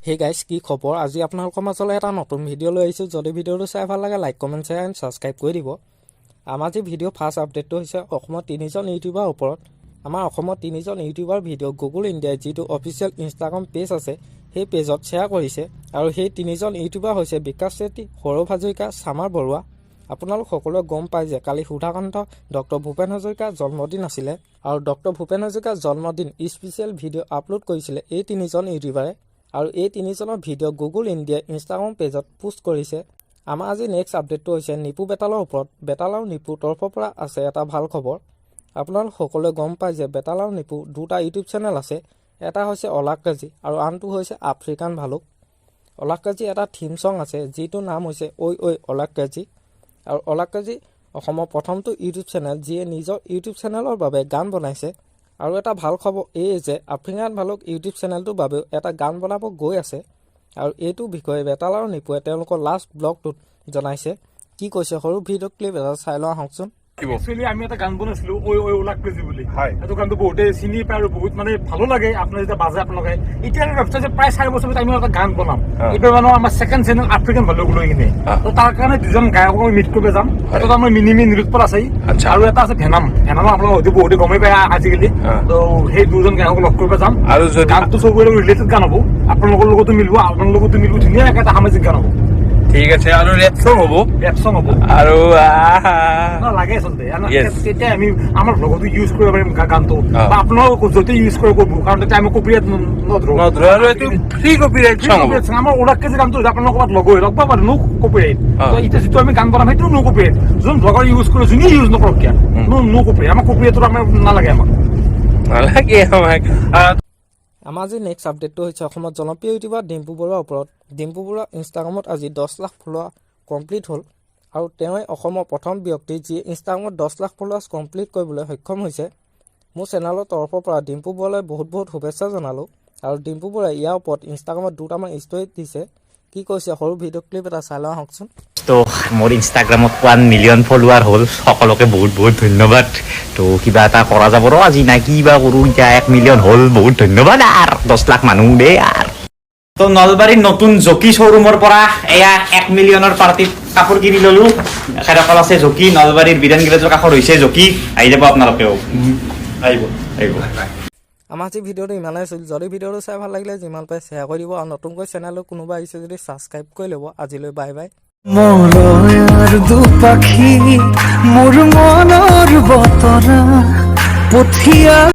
hey guys কি খবৰ আজি আপোনালোকৰ মাজলৈ এটা নতুন ভিডিঅ' লৈ আহিছোঁ যদি ভিডিঅ'টো চাই ভাল লাগে like comment share and subscribe কৰি দিব আমাৰ যি ভিডিঅ' ফাৰ্ষ্ট আপডেটটো হৈছে অসমৰ 3জন ইউটিউবাৰ ওপৰত আমাৰ অসমৰ 3জন ইউটিউবাৰ ভিডিঅ' গুগল ইণ্ডিয়াৰ যিটো অফিচিয়েল ইনষ্টাগ্ৰাম পেজ আছে সেই পেজত শ্বেয়াৰ কৰিছে আৰু সেই 3জন ইউটিউবাৰ হৈছে বিকাশ চেত্ৰী সৌৰভ হাজৰিকা সামাৰ বৰুৱা আপোনালোক সকলোৱে গম পায় যে কালি সুধাকান্ত ডক্টৰ ভূপেন হাজৰিকাৰ জন্মদিন আছিলে আৰু ডক্টৰ ভূপেন হাজৰিকাৰ জন্মদিন স্পেচিয়েল ভিডিঅ' আপলোড কৰিছিলে এই 3জন ইউটিউবাৰে আৰু এই 3জনৰ ভিডিঅ' গুগল ইণ্ডিয়া ইনষ্টাগ্ৰাম পেজত পোষ্ট কৰিছে আমাৰ আজি নেক্সট আপডেটটো হৈছে নিপু বেতালৰ ওপৰত বেতাল আৰু নিপুৰ তৰফৰ পৰা আছে এটা ভাল খবৰ আপোনালোক সকলোৱে গম পায় যে বেতাল আৰু নিপু দুটা ইউটিউব চেনেল আছে এটা হৈছে অলাক কাজি আৰু আনটো হৈছে আফ্ৰিকান ভালুক অলাক কাজি এটা থিম চং আছে যিটোৰ নাম হৈছে ঐ ঐ অলাক কাজি আৰু অলাক কাজি অসমৰ প্ৰথমটো ইউটিউব চেনেল যিয়ে নিজৰ ইউটিউব চেনেলৰ বাবে গান বনাইছে আৰু এটা ভাল খবৰ এই যে আফ্ৰিকান ভালুক ইউটিউব চেনেলটোৰ বাবেও এটা গান বনাব গৈ আছে আৰু এইটো বিষয়ে বেতাল আৰু নিপুৱে তেওঁলোকৰ লাষ্ট ব্লগটোত জনাইছে কি কৈছে সৰু ভিডিঅ' ক্লিপ এটা চাই লোৱা আহকচোন একচুৱেলি আমি এটা গান বনাইছিলো ঐ ঐ ওলাক কেজি বুলি এইটো গানটো বহুতে চিনি পায় আৰু বহুত মানে ভালো লাগে আপোনাৰ যেতিয়া বাজে আপোনালোকে এতিয়া আমি ভাবিছো যে প্ৰায় 4 বছৰ পিছত আমি এটা গান বনাম এইবাৰ মানে আমাৰ ছেকেণ্ড চেনেল আফ্ৰিকান ভালুক লৈ কিনে তো তাৰ কাৰণে দুজন গায়কক মিট কৰিব যাম এটা আমাৰ মিনিমি নিৰুৎপল আছে আৰু এটা আছে ভেনাম আপোনালোকে হয়তো বহুতে গমেই পায় আজিকালি তো সেই দুজন গায়কক লগ কৰিব যাম আৰু গানটো চবৰে ৰিলেটেড গান হ'ব আপোনালোকৰ লগতো মিলিব আপোনাৰ লগতো মিলিব ধুনীয়াকৈ এটা সামাজিক গান হ'ব ঠিক আছে আৰু ৰেপ সং হ'ব আৰু লাগে আচলতে তেতিয়া আমি আমাৰ ব্লগতো ইউজ কৰিব পাৰিম গানটো বা আপোনালোক য'তে ইউজ কৰিব কাৰণ তেতিয়া আমি কপিৰাইট নধৰো আৰু এইটো ফ্ৰী কপিৰাইট সং হ'ব আমাৰ ওলাক কেজি গানটো আপোনালোকৰ ক'ৰবাত লগ হৈ লগ পাব নো কপিৰাইট এতিয়া যিটো আমি গান বনাম সেইটো নো কপিৰাইট যোন ব্লগাৰ ইউজ কৰে যোনে ইউজ নকৰক কিয় নো কপিৰাইট আমাৰ কপিৰাইটটো আমাৰ নালাগে আমাক আমাৰ যি নেক্সট আপডেটটো হৈছে অসমত জনপ্ৰিয় ইউটিউবাৰ ডিম্পু বৰুৱাৰ ওপৰত ডিম্পু বৰুৱা ইনষ্টাগ্ৰামত আজি 10 লাখ ফলোৱাৰ কমপ্লিট হ'ল আৰু তেওঁৱে অসমৰ প্ৰথম ব্যক্তি যিয়ে ইনষ্টাগ্ৰামত 10 লাখ ফলোৱাৰ্ছ কমপ্লিট কৰিবলৈ সক্ষম হৈছে মোৰ চেনেলৰ তৰফৰ পৰা ডিম্পু বৰুৱালৈ বহুত শুভেচ্ছা জনালোঁ আৰু ডিম্পু বৰুৱাই ইয়াৰ ওপৰত ইনষ্টাগ্ৰামত দুটামান ষ্টৰি দিছে কি কৈছে সৰু ভিডিঅ' ক্লিপ এটা চাই লোৱা আহকচোন তো মোৰ ইনষ্টাগ্ৰামত 1 মিলিয়ন ফলোৱাৰ হ'ল সকলোকে বহুত ধন্যবাদ তো কিবা এটা কৰা যাব ৰ আজি না কিবা কৰোঁ এতিয়া 1 মিলিয়ন হ'ল বহুত ধন্যবাদ আৰু 10 লাখ মানুহ দেই আৰু তো নলবাৰীৰ নতুন জকি শ্বৰুমৰ পৰা এয়া 1 মিলিয়নৰ পাৰ্টিত কাপোৰ কিনি ল'লোঁ এখেতসকল আছে জকি নলবাৰীৰ বিধান গেৰেজৰ কাষত হৈছে জকি আহি যাব আপোনালোকেও আহিব আমাৰ আজি ভিডিঅ'টো ইমানেই আছিল যদি ভিডিঅ'টো চাই ভাল লাগিলে যিমান পাৰে শ্বেয়াৰ কৰি দিব আৰু নতুনকৈ চেনেললৈ কোনোবা আহিছে যদি ছাবস্ক্ৰাইব কৰি ল'ব আজিলৈ বাই বাই মলয়াৰ দুপাখি মোৰ মনৰ বতৰা পঠিয়া